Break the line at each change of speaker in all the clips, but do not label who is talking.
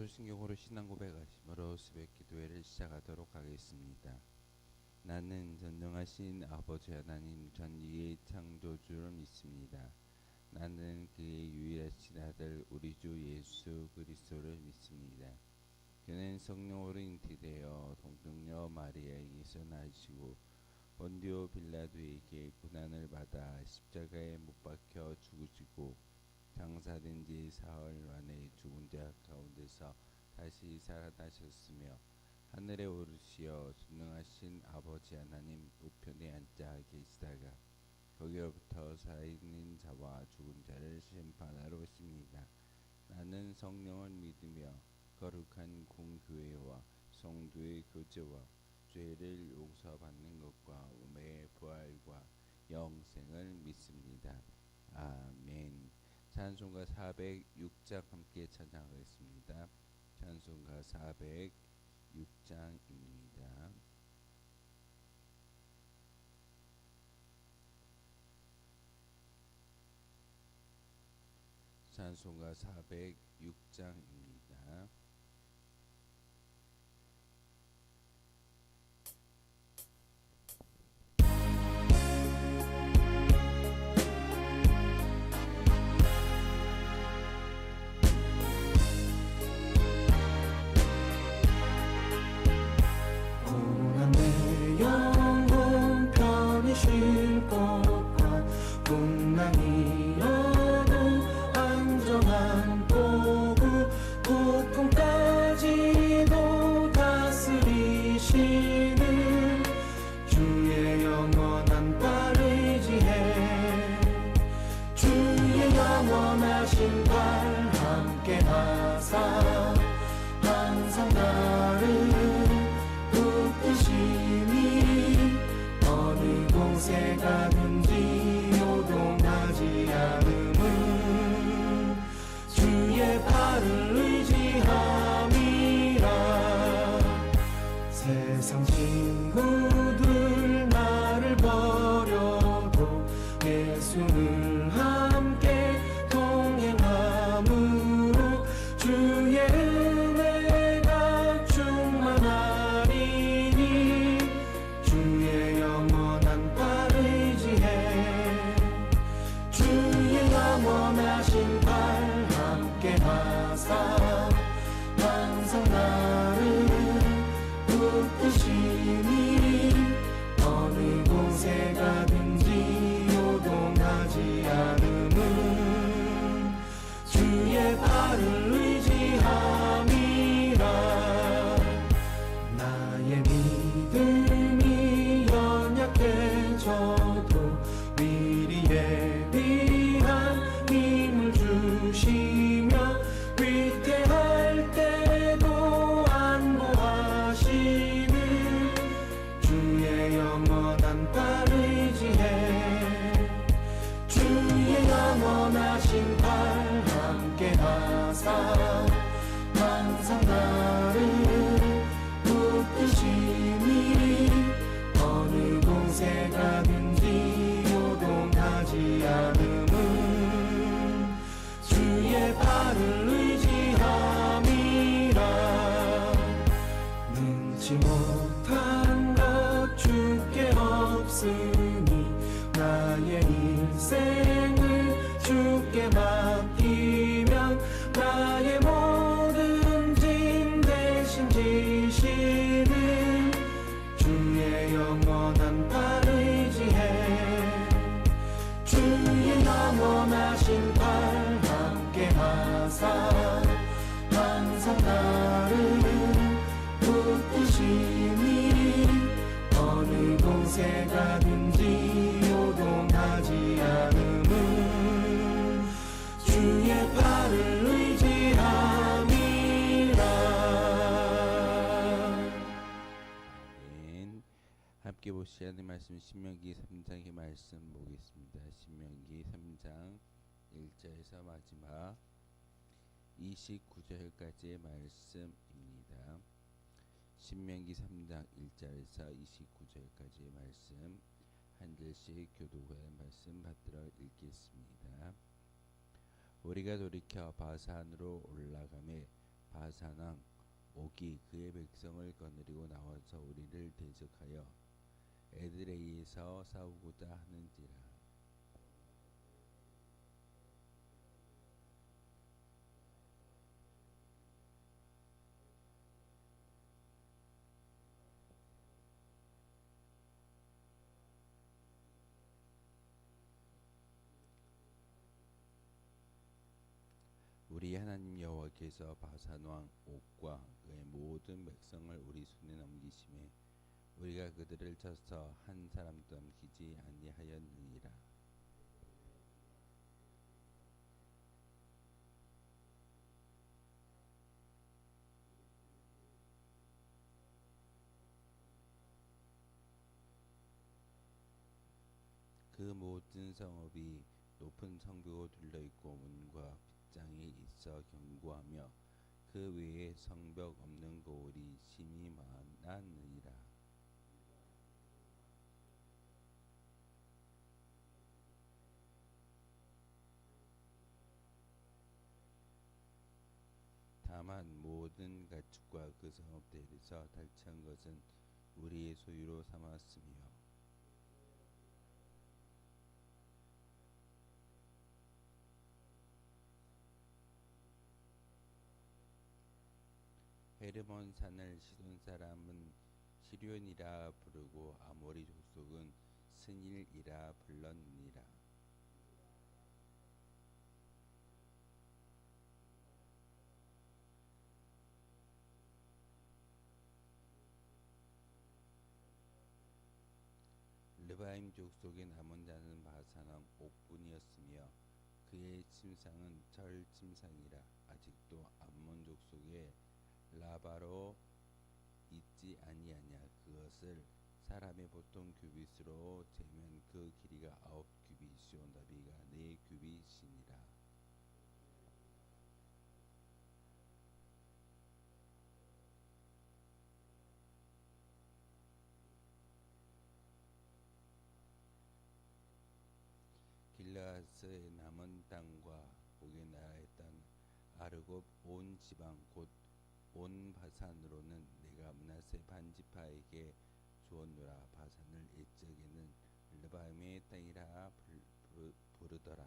사도신경으로 신앙 고백하심으로 수백 기도회를 시작하도록 하겠습니다. 나는 전능하신 아버지 하나님 전지의 창조주를 믿습니다. 나는 그의 유일하신 아들 우리 주 예수 그리스도를 믿습니다. 그는 성령으로 잉태되어 동정녀 마리아에게서 나시고 본디오 빌라도에게 고난을 받아 십자가에 못 박혀 죽으시고 장사된 지 사흘 만에 죽은 자 가운데서 다시 살아나셨으며 하늘에 오르시어 전능하신 아버지 하나님 우편에 앉아 계시다가 거기로부터 살아있는 자와 죽은 자를 심판하러 오십니다. 나는 성령을 믿으며 거룩한 공교회와 성도의 교제와 죄를 용서받는 것과 몸의 부활과 영생을 믿습니다. 아멘. 찬송가 406장 함께 찬양하겠습니다. 찬송가 406장입니다. 찬송가 406장입니다.
쉴 것과 풍랑이어도 안정한 포구 폭풍까지도 다스리시는 주의 영원한 팔 의지해 주의 영원하신 팔 함께 하사 항상 나를 붙드시니 어느 곳에 가든지 요동하지 않음은 주의 팔을 의지함이라. 세상 친구들 나를 버려도 예수를 함께 동행함으로 주의 은혜가 충만하리니 주의 영원한 팔 의지해 주의 영원하신 팔 함께 하사 항상 나를 붙드시니 어느 곳에 가든지 요동하지 않음은 주의 팔을 의지함이라. 나의 믿음이 연약해져도 미리 예비한 힘을 주시며 위태할 때도 안보하시는 주의 영원한 팔 의지해 주의 영원하신 팔 함께 하사 항상 나를 붙드시니 어느 곳에 가든지 요동하지 않음은 주의 팔을 의지함이라. 능치 못한 것 주께 없으니 나의 일생을 주께 맡기면 나의 모든 짐 대신 지시는 주의 영원한 팔 의지해 주의 영원하신 팔 함께 하사 항상 나를 붙드시니 어느 곳에 가든지 요동하지 않음은 주의 팔을 의지함이라.
아멘. 함께 보시기 하는 말씀 신명기 3장의 말씀 보겠습니다. 신명기 3장 1절에서 마지막 29절까지의 말씀입니다. 신명기 3장 1절에서 29절까지의 말씀 한 절씩 교독의 말씀 받들어 읽겠습니다. 우리가 돌이켜 바산으로 올라가매 바산왕 옥이 그의 백성을 거느리고 나와서 우리를 대적하여 에드레이에서 싸우고자 하는지라. 우리 하나님 여호와께서 바산왕 옥과 그의 모든 백성을 우리 손에 넘기심에 우리가 그들을 쳐서 한 사람도 남기지 아니하였느니라. 그 모든 성읍이 높은 성벽으로 둘러있고 문과 빗장이 있어 견고하며 그 외에 성벽 없는 고을이 심히 많았느니라. 다만 모든 가축과 그 성읍들에서 탈취한 것은 우리의 소유로 삼았으며 헤르몬 산을 시돈 사람은 시륜이라 부르고 아모리 족속은 스닐이라 불렀느니라. 르바임 족속의 남은 자는 바산왕 옥뿐이었으며 그의 침상은 철 침상이라. 아직도 암몬 족속의 라바로 있지 아니하냐. 그것을 사람의 보통 규빗으로 재면 그 길이가 9규빗이요 너비가 4규빗이니라. 길르앗의 남은 땅과 고개 나라의 땅 아르곱 온 지방 곧 온 바산으로는 내가 므낫세 반지파에게 주었노라. 바산을 옛적에는 르바임의 땅이라 부르더라.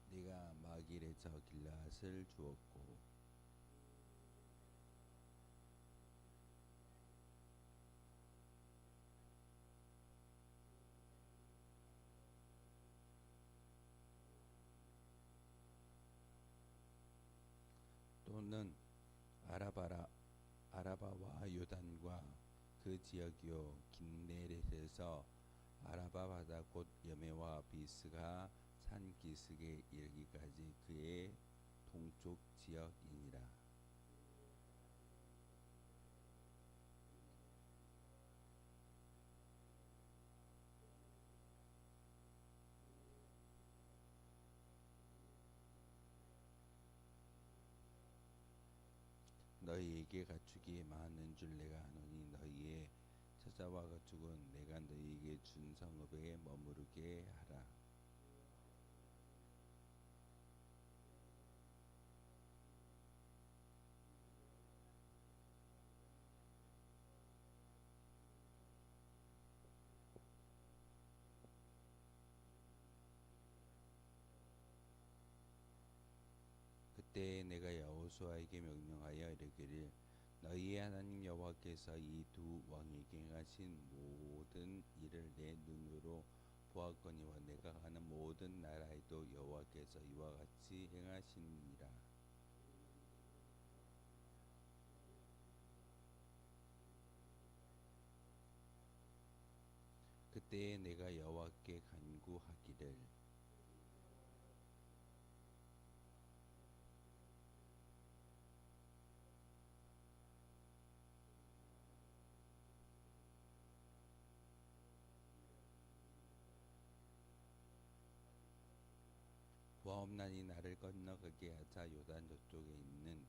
네가 마길에서 길르앗을 주었고 또는 아라바와 요단과 그 지역이요 긴네렛에서 아라바 바다 곧 여메와 비스가 산 기슭에 이르기까지 그의 동쪽 지역이니라. 너희에게 가축이 많은 줄 내가 아노니 너희의 처자와 가축은 내가 너희에게 준 성읍에 머무르게 하라. 그때 내가 여호수아에게 명령하여 이르기를 너희의 하나님 여호와께서 이 두 왕에게 행하신 모든 일을 내 눈으로 보았거니와 내가 가는 모든 나라에도 여호와께서 이와 같이 행하시니라. 그때에 내가 여호와께 간구하기를 구하옵나니 나를 건너가게 하자. 요단 저쪽에 있는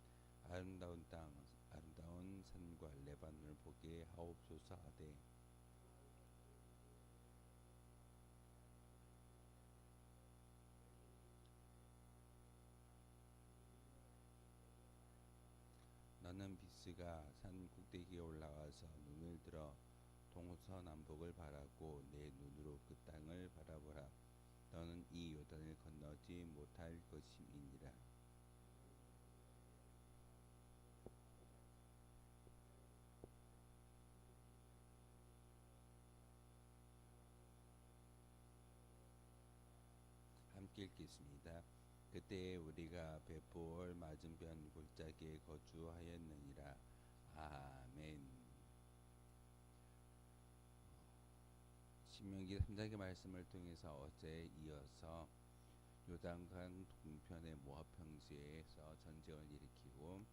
아름다운 땅, 아름다운 산과 레바논을 보게 하옵소서 하되 너는 비스가 산 꼭대기에 올라가서 눈을 들어 동서남북을 바라고 내 눈으로 그 땅을 바라보라. 너는 이 요단을 건너지 못할 것임이니라. 함께 읽겠습니다. 그때 우리가 벳볼 맞은편 골짜기에 거주하였느니라. 아멘. 신명기 3장의 말씀을 통해서 어제에 이어서 요단강 동편의 모압 평지에서 전쟁을 일으키고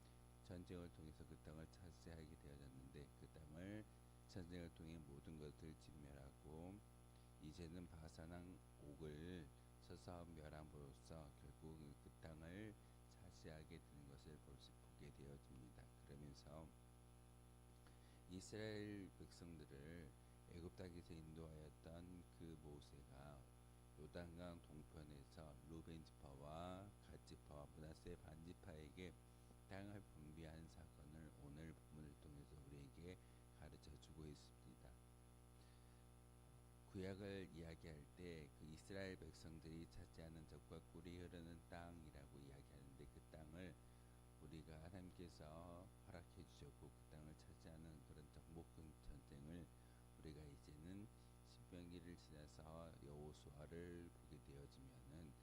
전쟁을 통해서 그 땅을 차지하게 되어졌는데 그 땅을 전쟁을 통해 모든 것을 진멸하고 이제는 바산왕 옥을 서서 멸함으로써 결국 그 땅을 차지하게 되는 것을 보게 되어집니다. 그러면서 이스라엘 백성들을 애굽 땅에서 인도하였던 그 모세가 요단강 동편에서 루벤 지파와 갓 지파와 므낫세 반 지파에게 땅을 분배하는 사건을 오늘 본문을 통해서 우리에게 가르쳐 주고 있습니다. 구약을 이야기할 때 그 이스라엘 백성들이 차지하는 적과 꿀이 흐르는 땅이라고 이야기하는데 그 땅을 우리가 하나님께서 허락해 주셨고 그 땅을 차지하는 그런 정복군 전쟁을 우리가 이제는 신명기를 지나서 여호수아를 보게 되어지면은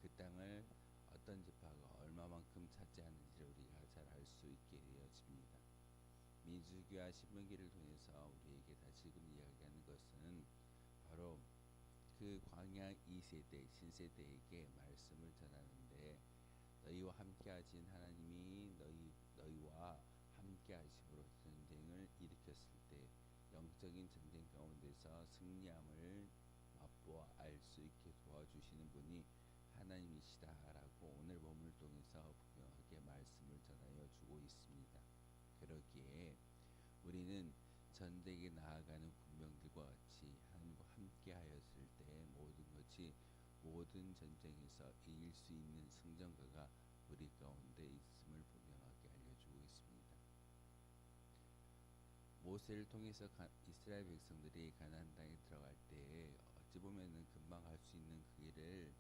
그 땅을 어떤 지파가 얼마만큼 차지하는지를 우리가 잘 알 수 있게 되어집니다. 민수기와 신명기를 통해서 우리에게 다시금 이야기하는 것은 바로 그 광야 2세대 신세대에게 말씀을 전하는데 너희와 함께 하신 하나님이 너희와 함께 하심으로 전쟁을 일으켰을 때 영적인 전쟁 가운데서 승리함을 맛보아 알 수 있게 도와주시는 분이 하나님이시다라고 오늘 본문을 통해서 분명하게 말씀을 전하여 주고 있습니다. 그러기에 우리는 전쟁에 나아가는 군병들과 같이 하나님과 함께 하였을 때 모든 전쟁에서 이길 수 있는 승전가가 우리 가운데 있음을 분명하게 알려주고 있습니다. 모세를 통해서 이스라엘 백성들이 가나안 땅에 들어갈 때 어찌 보면은 금방 갈 수 있는 그 길을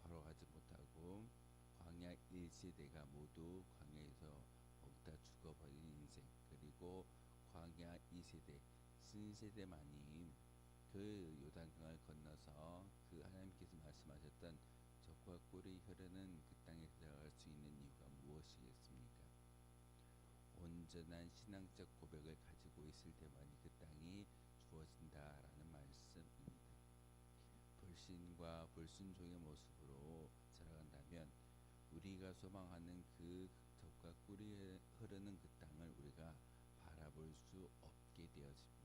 바로 가지 못하고 광야 1세대가 모두 광야에서 먹다 죽어버린 인생, 그리고 광야 2세대 신세대만이 그 요단강을 건너서 그 하나님께서 말씀하셨던 젖과 꿀이 흐르는 그 땅에 들어갈 수 있는 이유가 무엇이겠습니까? 온전한 신앙적 고백을 가지고 있을 때만이 그 땅이 주어진다라는 말씀입니다. 불신과 불순종의 모습으로 살아간다면 우리가 소망하는 그 젖과 꿀이 흐르는 그 땅을 우리가 바라볼 수 없게 되어집니다.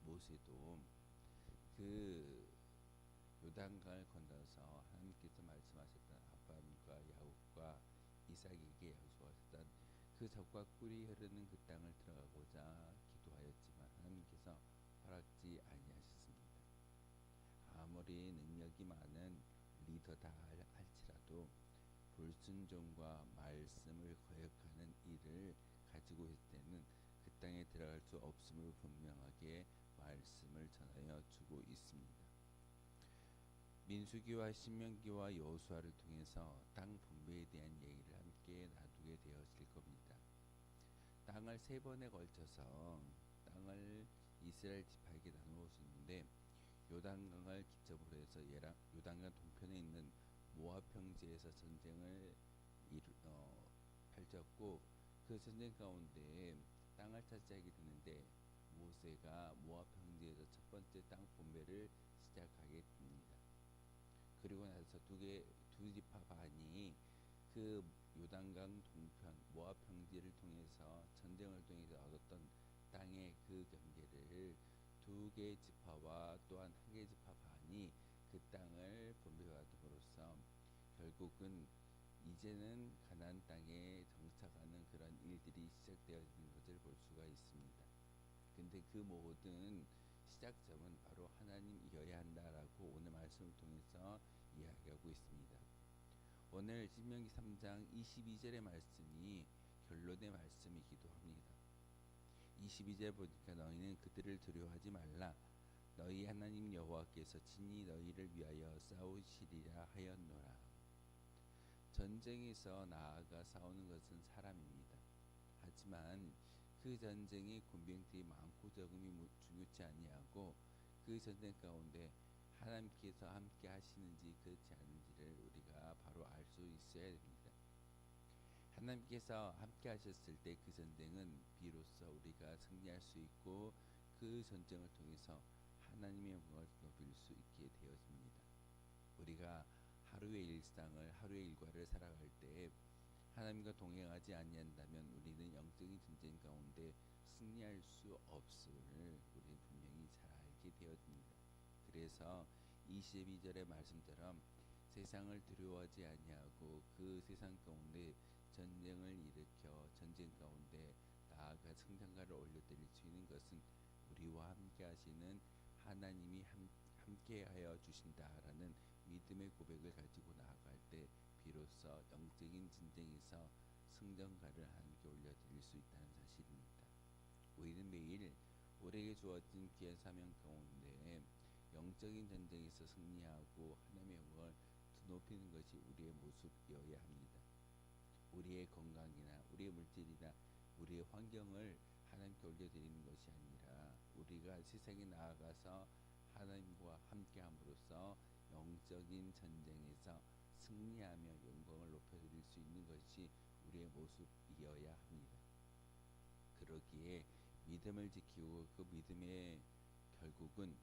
모세도 그 요단강을 건너서 하나님께서 말씀하셨던 아브라함과 야곱과 이삭에게 약속하셨던 그 젖과 꿀이 흐르는 그 땅을 들어가고자 기도하였지만 하나님께서 허락지 아니하셨습니다. 아무리 능력이 많은 리더다 할지라도 불순종과 말씀을 거역하는 일을 가지고 있을 때는 그 땅에 들어갈 수 없음을 분명하게 말씀을 전하여 주고 있습니다. 민수기와 신명기와 여호수아를 통해서 땅 분배에 대한 얘기를 함께 나누게 되었을 겁니다. 땅을 3번에 걸쳐서 땅을 이스라엘 지파에게 나누어 주는데 요단강을 기점으로 해서 요단강 동편에 있는 모압 평지에서 전쟁을 펼쳤고 그 전쟁 가운데 땅을 차지하게 되는데 모세가 모압 평지에서 첫 번째 땅 분배를 시작하게 됩니다. 그리고 나서 두 지파 반이 그 요단강 동편 모압 평지를 통해서 전쟁을 통해서 얻었던 땅의 그 경계를 2개 지파와 또한 1개 지파 반이 그 땅을 분배받음으로써 결국은 이제는 가나안 땅에 정착하는 그런 일들이 시작되어진 것을 볼 수가 있습니다. 근데 그 모든 시작점은 바로 하나님이어야 한다라고 오늘 말씀을 통해서 이야기하고 있습니다. 오늘 신명기 3장 22절의 말씀이 결론의 말씀이기도 합니다. 22절 보니까 너희는 그들을 두려워하지 말라. 너희 하나님 여호와께서 친히 너희를 위하여 싸우시리라 하였노라. 전쟁에서 나아가 싸우는 것은 사람입니다. 하지만 그 전쟁에 군병들이 많고 적음이 중요치 아니하고 그 전쟁 가운데 하나님께서 함께 하시는지 그렇지 않은지를 우리가 바로 알 수 있어야 됩니다. 하나님께서 함께 하셨을 때 그 전쟁은 비로소 우리가 승리할 수 있고 그 전쟁을 통해서 하나님의 영광을 높일 수 있게 되어집니다. 우리가 하루의 일상을 하루의 일과를 살아갈 때 하나님과 동행하지 아니한다면 우리는 영적인 전쟁 가운데 승리할 수 없음을 우리는 분명히 잘 알게 되어집니다. 그래서 22절의 말씀처럼 세상을 두려워하지 아니하고 그 세상 가운데 전쟁을 일으켜 전쟁 가운데 나아가 승전가를 올려드릴 수 있는 것은 우리와 함께 하시는 하나님이 함께하여 주신다라는 믿음의 고백을 가지고 나아갈 때 비로소 영적인 전쟁에서 승전가를 하나님께 올려드릴 수 있다는 사실입니다. 우리는 매일 우리에게 주어진 귀한 사명 가운데 영적인 전쟁에서 승리하고 하나님의 영광을 높이는 것이 우리의 모습이어야 합니다. 우리의 건강이나 우리의 물질이나 우리의 환경을 하나님께 올려드리는 것이 아니라 우리가 세상에 나아가서 하나님과 함께함으로써 영적인 전쟁에서 승리하며 영광을 높여드릴 수 있는 것이 우리의 모습이어야 합니다. 그러기에 믿음을 지키고 그 믿음의 결국은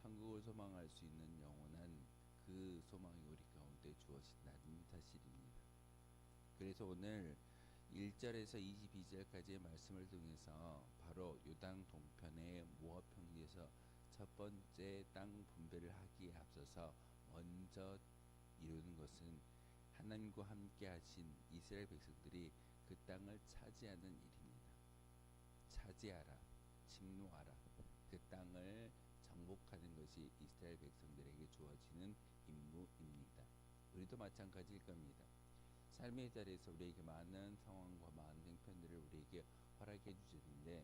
천국을 소망할 수 있는 영원한 그 소망이 우리 가운데 주어진다는 사실입니다. 그래서 오늘 1절에서 22절까지의 말씀을 통해서 바로 요단 동편의 모압 평지에서 첫 번째 땅 분배를 하기에 앞서서 먼저 이루는 것은 하나님과 함께 하신 이스라엘 백성들이 그 땅을 차지하는 일입니다. 차지하라, 침노하라, 그 땅을 정복하는 것이 이스라엘 백성들에게 주어지는 임무입니다. 우리도 마찬가지일 겁니다. 삶의 자리에서 우리에게 많은 상황과 많은 형편들을 우리에게 허락해 주시는데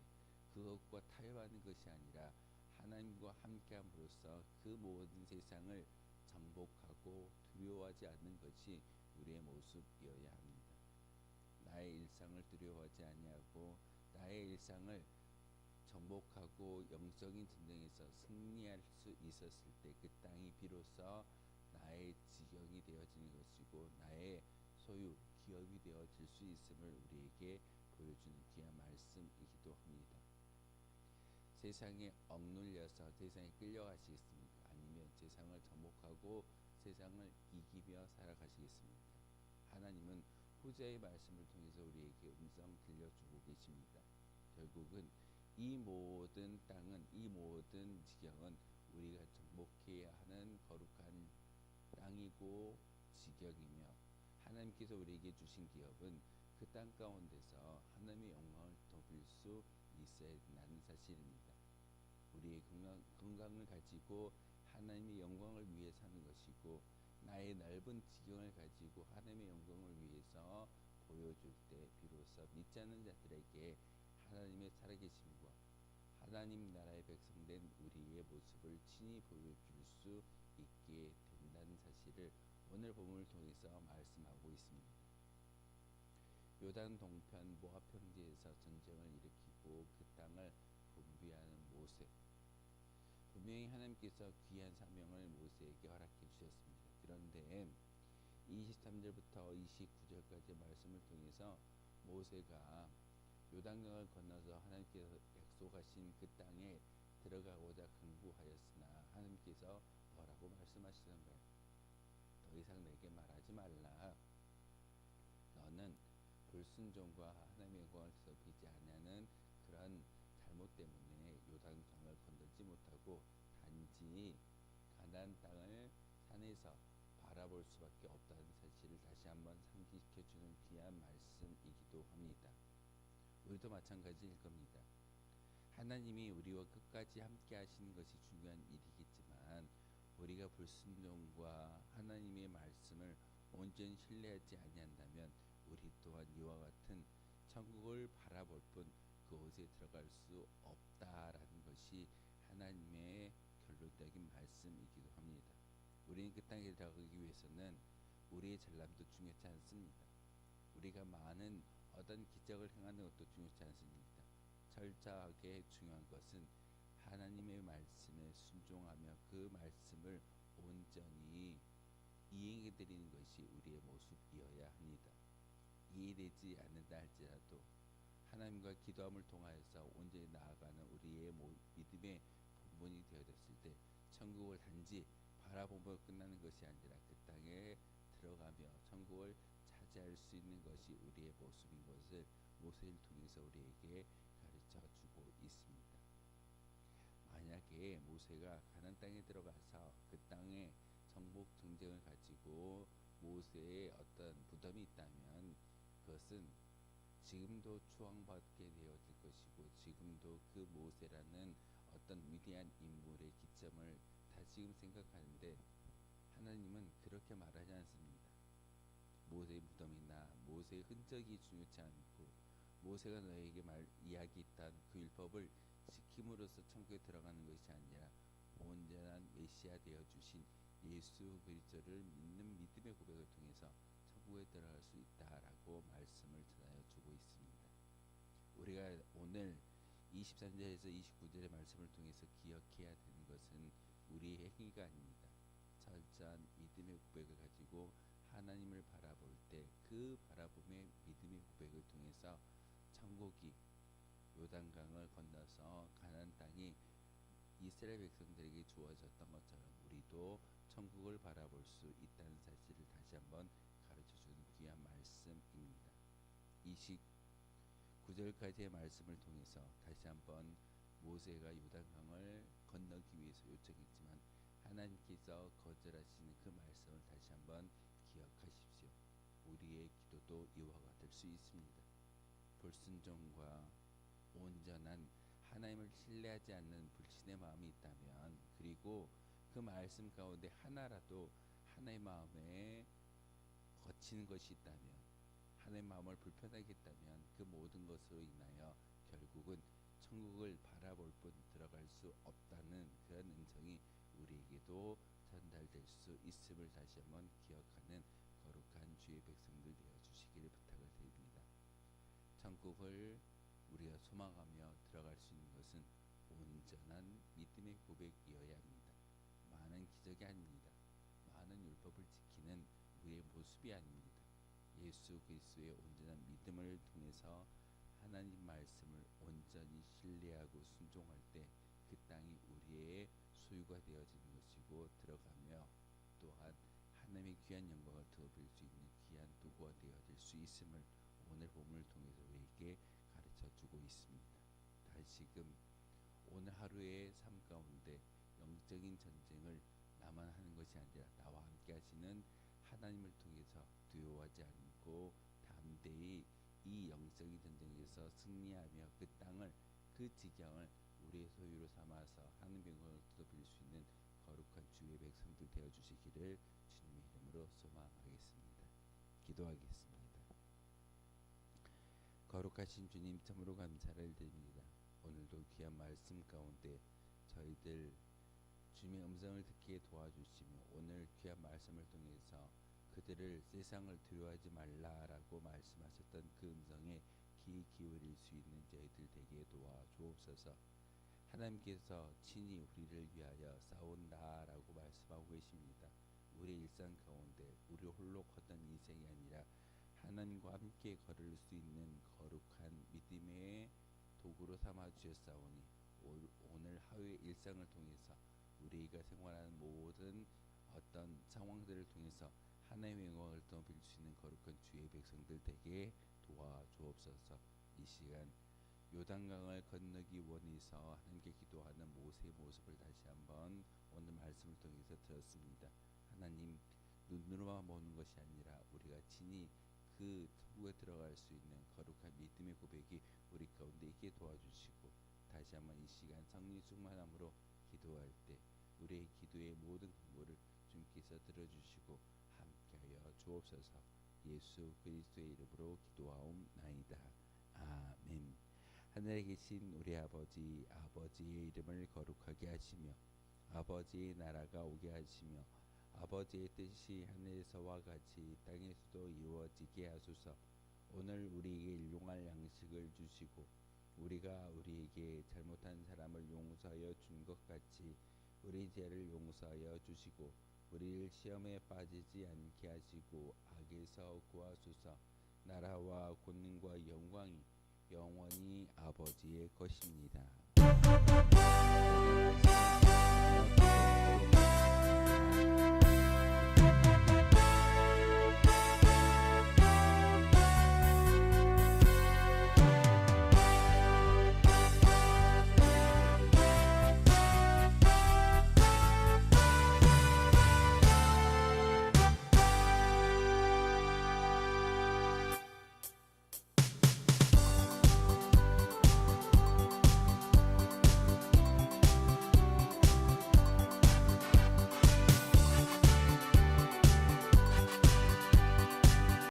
그것과 타협하는 것이 아니라 하나님과 함께함으로써 그 모든 세상을 정복하고 두려워하지 않는 것이 우리의 모습이어야 합니다. 나의 일상을 두려워하지 아니하고 나의 일상을 정복하고 영적인 전쟁에서 승리할 수 있었을 때 그 땅이 비로소 나의 지경이 되어지는 것이고 나의 소유, 기업이 되어질 수 있음을 우리에게 보여주는 귀한 말씀이기도 합니다. 세상에 억눌려서 세상에 끌려가시겠습니까? 아니면 세상을 정복하고 세상을 이기며 살아가시겠습니까? 하나님은 후자의 말씀을 통해서 우리에게 음성 들려주고 계십니다. 결국은 이 모든 땅은 이 모든 지경은 우리가 정복해야 하는 거룩한 땅이고 지경이며 하나님께서 우리에게 주신 기업은 그 땅 가운데서 하나님의 영광을 높일 수 있어야 된다는 사실입니다. 우리의 건강을 가지고 하나님의 영광을 위해 사는 것이고 나의 넓은 지경을 가지고 하나님의 영광을 위해서 보여줄 때 비로소 믿지 않는 자들에게 하나님의 살아계심과 하나님 나라의 백성된 우리의 모습을 친히 보여줄 수 있게 된다는 사실을 오늘 본문을 통해서 말씀하고 있습니다. 요단 동편 모압 평지에서 전쟁을 일으키고 그 땅을 분배하는 모세. 분명히 하나님께서 귀한 사명을 모세에게 허락해 주셨습니다. 그런데 23절부터 29절까지 말씀을 통해서 모세가 요단강을 건너서 하나님께서 약속하신 그 땅에 들어가고자 강구하였으나 하나님께서 뭐라고 말씀하시던가요? 더 이상 내게 말하지 말라. 너는 불순종과 하나님의 영광을 더럽히지 아니하는 그런 잘못 때문에 요단강을 건너지 못하고 단지 가나안 땅을 산에서 바라볼 수밖에 없다는 사실을 다시 한번 상기시켜주는 귀한 말씀이기도 합니다. 우리도 마찬가지일 겁니다. 하나님이 우리와 끝까지 함께 하시는 것이 중요한 일이겠지만 우리가 불순종과 하나님의 말씀을 온전히 신뢰하지 아니한다면 우리 또한 이와 같은 천국을 바라볼 뿐 그곳에 들어갈 수 없다라는 것이 하나님의 결론적인 말씀이기도 합니다. 우리는 그 땅에 들어가기 위해서는 우리의 잘남도 중요치 않습니다. 우리가 많은 어떤 기적을 행하는 것도 중요치 않습니다. 철저하게 중요한 것은 하나님의 말씀에 순종하며 그 말씀을 온전히 이행해 드리는 것이 우리의 모습이어야 합니다. 이해되지 않는다 할지라도 하나님과 기도함을 통하여서 온전히 나아가는 우리의 믿음의 본분이 되어졌을 때 천국을 단지 바라보며 끝나는 것이 아니라 그 땅에 들어가며 천국을 차지할 수 있는 것이 우리의 모습인 것을 모세를 통해서 우리에게 가르쳐 주고 있습니다. 만약에 모세가 가나안 땅에 들어가서 그 땅에 정복 정쟁을 가지고 모세의 어떤 무덤이 있다면 그것은 지금도 추앙받게 되어질 것이고 지금도 그 모세라는 어떤 위대한 인물의 기점을 다시금 생각하는데 하나님은 그렇게 말하지 않습니다. 모세의 무덤이나 모세의 흔적이 중요치 않고 모세가 너에게 이야기했던 그 율법을 지킴으로써 천국에 들어가는 것이 아니라 온전한 메시아 되어 주신 예수 그리스도를 믿는 믿음의 고백을 통해서 천국에 들어갈 수 있다라고 말씀을 전하여 주고 있습니다. 우리가 오늘 23절에서 29절의 말씀을 통해서 기억해야 되는 것은 우리의 행위가 아닙니다. 철저한 믿음의 고백을 가지고 하나님을 바라볼 때 그 바라봄의 믿음의 고백을 통해서 천국이 요단강을 건너서 가나안 땅이 이스라엘 백성들에게 주어졌던 것처럼 우리도 천국을 바라볼 수 있다는 사실을 다시 한번 가르쳐주는 귀한 말씀입니다. 29절까지의 말씀을 통해서 다시 한번 모세가 요단강을 건너기 위해서 요청했지만 하나님께서 거절하시는 그 말씀을 다시 한번 기억하십시오. 우리의 기도도 이와 같을 수 있습니다. 불순종과 온전한 하나님을 신뢰하지 않는 불신의 마음이 있다면 그리고 그 말씀 가운데 하나라도 하나님의 마음에 거치는 것이 있다면 하나님의 마음을 불편하게 했다면 그 모든 것으로 인하여 결국은 천국을 바라볼 뿐 들어갈 수 없다는 그런 음성이 우리에게도 전달될 수 있음을 다시 한번 기억하는 거룩한 주의 백성들 되어 주시기를 부탁을 드립니다. 천국을 우리가 소망하며 들어갈 수 있는 것은 온전한 믿음의 고백이어야 합니다. 많은 기적이 아닙니다. 많은 율법을 지키는 우리의 모습이 아닙니다. 예수 그리스도의 온전한 믿음을 통해서 하나님 말씀을 온전히 신뢰하고 순종할 때 그 땅이 우리의 소유가 되어지는 것이고 들어가며 또한 하나님의 귀한 영광을 드러볼 수 있는 귀한 도구가 되어질 수 있음을 오늘 본문을 통해서 우리에게 가르쳐 주고 있습니다. 다시금 오늘 하루의 삶 가운데 영적인 전쟁을 나만 하는 것이 아니라 나와 함께 하시는 하나님을 통해서 두려워하지 않고 담대히 이 영적인 전쟁에서 승리하며 그 땅을 그 지경을 우리의 소유로 삼아서 하나님의 영광을 드러볼 수 있는 거룩한 주의 백성들 되어 주시기를 주님의 이름으로 소망하겠습니다. 기도하겠습니다. 거룩하신 주님 참으로 감사를 드립니다. 오늘도 귀한 말씀 가운데 저희들 주님의 음성을 듣게 도와주시며 오늘 귀한 말씀을 통해서 그들을 세상을 두려워하지 말라라고 말씀하셨던 그 음성에 귀 기울일 수 있는 저희들 되게 도와주옵소서. 하나님께서 친히 우리를 위하여 싸운다라고 말씀하고 계십니다. 우리의 일상 가운데 우리 홀로 걷던 인생이 아니라 하나님과 함께 걸을 수 있는 거룩한 믿음의 도구로 삼아 주셨사오니 오늘 하루의 일상을 통해서 우리가 생활하는 모든 어떤 상황들을 통해서 하나님의 영광을 드러낼 수 있는 거룩한 주의 백성들 되게 도와주옵소서. 이 시간 요단강을 건너기 원해서 하나님께 기도하는 모세의 모습을 다시 한번 오늘 말씀을 통해서 들었습니다. 하나님 눈으로만 보는 것이 아니라 우리가 친히 그 천국에 들어갈 수 있는 거룩한 믿음의 고백이 우리 가운데 있게 도와주시고, 다시 한번 이 시간 성령 충만함으로 기도할 때 우리의 기도의 모든 근거를 주님께서 들어주시고 함께하여 주옵소서. 예수 그리스도의 이름으로 기도하옵나이다. 아멘. 하늘에 계신 우리 아버지, 아버지의 이름을 거룩하게 하시며 아버지의 나라가 오게 하시며 아버지의 뜻이 하늘에서와 같이 땅에서도 이루어지게 하소서. 오늘 우리에게 일용할 양식을 주시고 우리가 우리에게 잘못한 사람을 용서하여 준 것 같이 우리 죄를 용서하여 주시고 우리를 시험에 빠지지 않게 하시고 악에서 구하소서. 나라와 권능과 영광이 영원히 아버지의 것입니다.